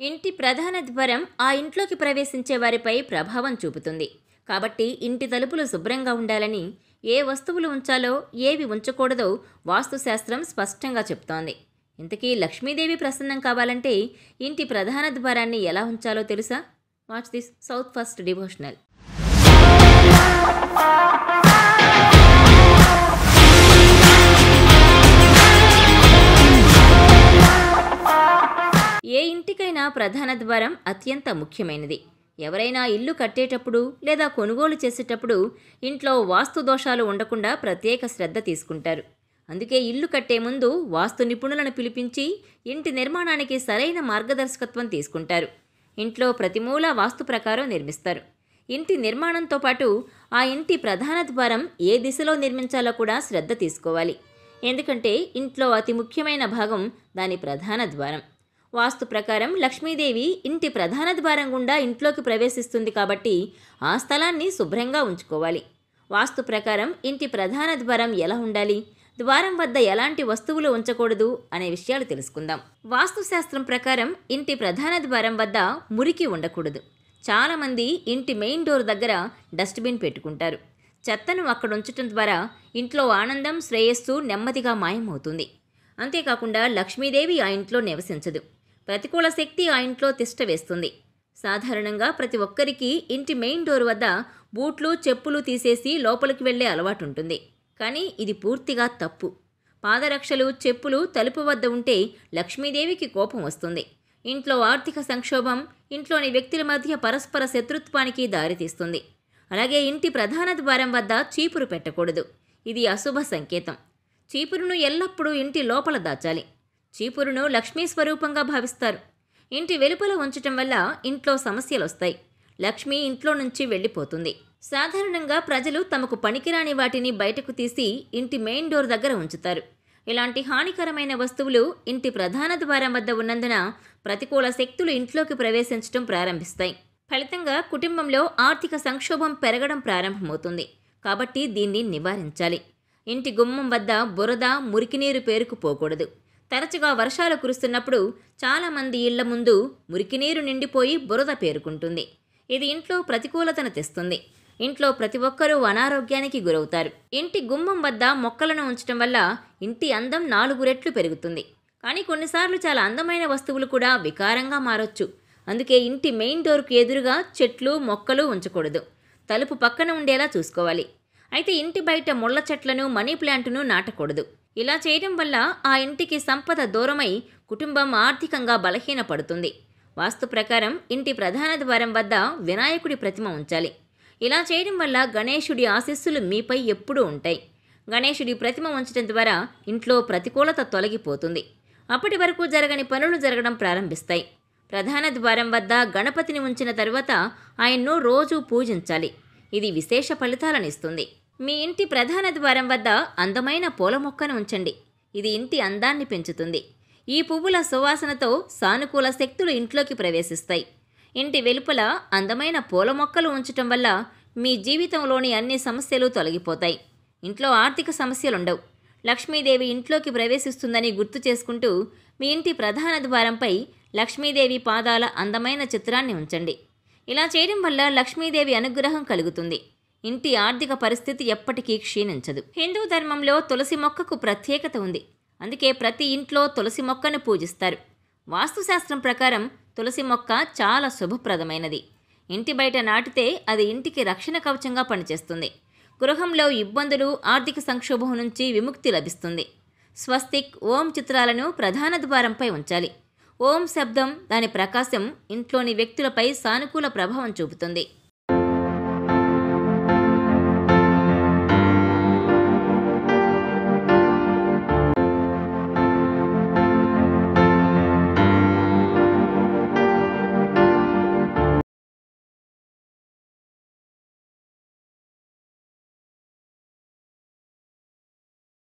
ఇంటి ప్రధాన ద్వారం ఆ ఇంట్లోకి ప్రవేశించే వారిపై ప్రభావం చూపుతుంది. కాబట్టి ఇంటి తలుపులు శుభ్రంగా ఉండాలని, ఏ వస్తువులు ఉంచాలో ఏవి ఉంచకూడదో వాస్తుశాస్త్రం స్పష్టంగా చెప్తోంది. ఇంతకీ లక్ష్మీదేవి ప్రసన్నం కావాలంటే ఇంటి ప్రధాన ద్వారాన్ని ఎలా ఉంచాలో తెలుసా? Watch this South First devotional. ఏ ఇంటికైనా ప్రధాన ద్వారం అత్యంత ముఖ్యమైనది. ఎవరైనా ఇల్లు కట్టేటప్పుడు లేదా కొనుగోలు చేసేటప్పుడు ఇంట్లో వాస్తు దోషాలు ఉండకుండా ప్రత్యేక శ్రద్ధ తీసుకుంటారు. అందుకే ఇల్లు కట్టే ముందు వాస్తు నిపుణులను పిలిపించి ఇంటి నిర్మాణానికి సరైన మార్గదర్శకత్వం తీసుకుంటారు. ఇంట్లో ప్రతి మూల వాస్తు ప్రకారం నిర్మిస్తారు. ఇంటి నిర్మాణంతో పాటు ఆ ఇంటి ప్రధాన ద్వారం ఏ దిశలో నిర్మించాలో కూడా శ్రద్ధ తీసుకోవాలి. ఎందుకంటే ఇంట్లో అతి ముఖ్యమైన భాగం దాని ప్రధాన ద్వారం. వాస్తు ప్రకారం లక్ష్మీదేవి ఇంటి ప్రధాన ద్వారం గుండా ఇంట్లోకి ప్రవేశిస్తుంది కాబట్టి ఆ స్థలాన్ని శుభ్రంగా ఉంచుకోవాలి. వాస్తు ప్రకారం ఇంటి ప్రధాన ద్వారం ఎలా ఉండాలి, ద్వారం వద్ద ఎలాంటి వస్తువులు ఉంచకూడదు అనే విషయాలు తెలుసుకుందాం. వాస్తుశాస్త్రం ప్రకారం ఇంటి ప్రధాన ద్వారం వద్ద మురికి ఉండకూడదు. చాలామంది ఇంటి మెయిన్ డోర్ దగ్గర డస్ట్బిన్ పెట్టుకుంటారు. చెత్తను అక్కడ ఉంచటం ద్వారా ఇంట్లో ఆనందం, శ్రేయస్సు నెమ్మదిగా మాయమవుతుంది. అంతేకాకుండా లక్ష్మీదేవి ఆ ఇంట్లో నివసించదు. ప్రతికూల శక్తి ఆ ఇంట్లో తిష్ట వేస్తుంది. సాధారణంగా ప్రతి ఒక్కరికి ఇంటి మెయిన్ డోర్ వద్ద బూట్లు, చెప్పులు తీసేసి లోపలికి వెళ్లే అలవాటు ఉంటుంది. కానీ ఇది పూర్తిగా తప్పు. పాదరక్షలు, చెప్పులు తలుపు వద్ద ఉంటే లక్ష్మీదేవికి కోపం వస్తుంది. ఇంట్లో ఆర్థిక సంక్షోభం, ఇంట్లోని వ్యక్తుల మధ్య పరస్పర శత్రుత్వానికి దారితీస్తుంది. అలాగే ఇంటి ప్రధాన ద్వారం వద్ద చీపురు పెట్టకూడదు. ఇది అశుభ సంకేతం. చీపురును ఎల్లప్పుడూ ఇంటి లోపల దాచాలి. చీపురును లక్ష్మీ స్వరూపంగా భావిస్తారు. ఇంటి వెలుపల ఉంచటం వల్ల ఇంట్లో సమస్యలు వస్తాయి. లక్ష్మి ఇంట్లో నుంచి వెళ్ళిపోతుంది. సాధారణంగా ప్రజలు తమకు పనికిరాని వాటిని బయటకు తీసి ఇంటి మెయిన్ డోర్ దగ్గర ఉంచుతారు. ఇలాంటి హానికరమైన వస్తువులు ఇంటి ప్రధాన ద్వారం వద్ద ఉన్నందున ప్రతికూల శక్తులు ఇంట్లోకి ప్రవేశించడం ప్రారంభిస్తాయి. ఫలితంగా కుటుంబంలో ఆర్థిక సంక్షోభం పెరగడం ప్రారంభమవుతుంది. కాబట్టి దీన్ని నివారించాలి. ఇంటి గుమ్మం వద్ద బురద, మురికినీరు పేరుకుపోకూడదు. తరచుగా వర్షాలు కురుస్తున్నప్పుడు చాలామంది ఇళ్ల ముందు మురికినీరు నిండిపోయి బురద పేరుకుంటుంది. ఇది ఇంట్లో ప్రతికూలతను తెస్తుంది. ఇంట్లో ప్రతి ఒక్కరూ అనారోగ్యానికి గురవుతారు. ఇంటి గుమ్మం వద్ద మొక్కలను ఉంచడం వల్ల ఇంటి అందం 4 రెట్లు పెరుగుతుంది. కానీ కొన్నిసార్లు చాలా అందమైన వస్తువులు కూడా వికారంగా మారొచ్చు. అందుకే ఇంటి మెయిన్ డోర్కు ఎదురుగా చెట్లు, మొక్కలు ఉంచకూడదు. తలుపు పక్కన ఉండేలా చూసుకోవాలి. అయితే ఇంటి బయట ముళ్ళ చెట్లను, మనీ ప్లాంటును నాటకూడదు. ఇలా చేయడం వల్ల ఆ ఇంటికి సంపద దూరమై కుటుంబం ఆర్థికంగా బలహీనపడుతుంది. వాస్తు ప్రకారం ఇంటి ప్రధాన ద్వారం వద్ద వినాయకుడి ప్రతిమ ఉంచాలి. ఇలా చేయడం వల్ల గణేశుడి ఆశీస్సులు మీపై ఎప్పుడూ ఉంటాయి. గణేశుడి ప్రతిమ ఉంచడం ద్వారా ఇంట్లో ప్రతికూలత తొలగిపోతుంది. అప్పటి వరకు జరగని పనులు జరగడం ప్రారంభిస్తాయి. ప్రధాన ద్వారం వద్ద గణపతిని ఉంచిన తరువాత ఆయన్ను రోజూ పూజించాలి. ఇది విశేష ఫలితాలనిస్తుంది. మీ ఇంటి ప్రధాన ద్వారం వద్ద అందమైన పూల మొక్కను ఉంచండి. ఇది ఇంటి అందాన్ని పెంచుతుంది. ఈ పువ్వుల సువాసనతో సానుకూల శక్తులు ఇంట్లోకి ప్రవేశిస్తాయి. ఇంటి వెలుపల అందమైన పూల మొక్కలు ఉంచటం వల్ల మీ జీవితంలోని అన్ని సమస్యలు తొలగిపోతాయి. ఇంట్లో ఆర్థిక సమస్యలుండవు. లక్ష్మీదేవి ఇంట్లోకి ప్రవేశిస్తుందని గుర్తు చేసుకుంటూ మీ ఇంటి ప్రధాన ద్వారంపై లక్ష్మీదేవి పాదాల అందమైన చిత్రాన్ని ఉంచండి. ఇలా చేయడం వల్ల లక్ష్మీదేవి అనుగ్రహం కలుగుతుంది. ఇంటి ఆర్థిక పరిస్థితి ఎప్పటికీ క్షీణించదు. హిందూ ధర్మంలో తులసి మొక్కకు ప్రత్యేకత ఉంది. అందుకే ప్రతి ఇంట్లో తులసి మొక్కను పూజిస్తారు. వాస్తుశాస్త్రం ప్రకారం తులసి మొక్క చాలా శుభప్రదమైనది. ఇంటి బయట నాటితే అది ఇంటికి రక్షణ కవచంగా పనిచేస్తుంది. గృహంలో ఇబ్బందులు, ఆర్థిక సంక్షోభం నుంచి విముక్తి లభిస్తుంది. స్వస్తిక్, ఓం చిత్రాలను ప్రధాన ద్వారంపై ఉంచాలి. ఓం శబ్దం, దాని ప్రకాశం ఇంట్లోని వ్యక్తులపై సానుకూల ప్రభావం చూపుతుంది.